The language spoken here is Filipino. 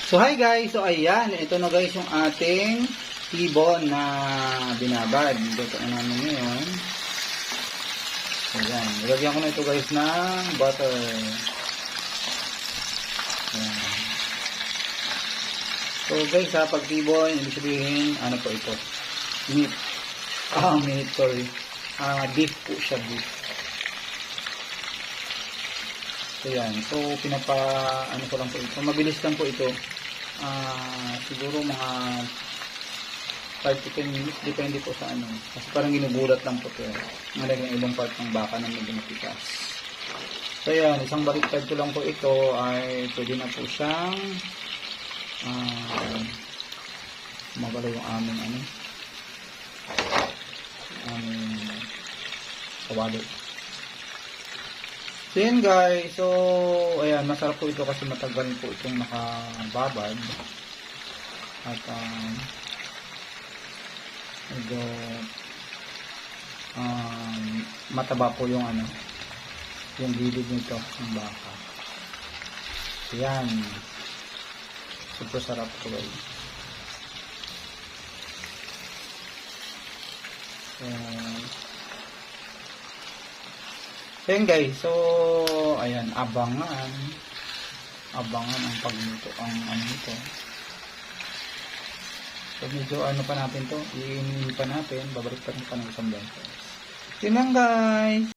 So hi guys, so ayan, ito na guys yung ating tibon na binabad. Ito na namin ngayon. Ayan, nilagyan ko na ito guys ng butter. Ayan. So guys ha, pag tibon, ibig sabihin, ano po ito? Meat. Meat, sorry. Beef po siya, beef. So yan, so ano ko lang po ito, mabilis lang po ito. Siguro mga 5 to 10 minutes, depende po sa ano. Kasi parang ginugulat lang po ito. Nalagyan yung ibang part ng baka na medyo matikas. So yan, isang baliktad ko lang po ito ay pwede na po siyang magalaw yung aming kawali. So yun guys, so ayan, masarap po ito kasi matagal po itong nakababad at medyo mataba po yung yung gilid nito ng baka. So yan, super sarap po guys. So yun guys, so ayan, abangan ang pagluto ang ito. So medyo pa natin to, iinihin pa natin, babalik pa ng isang beses. Yun lang guys.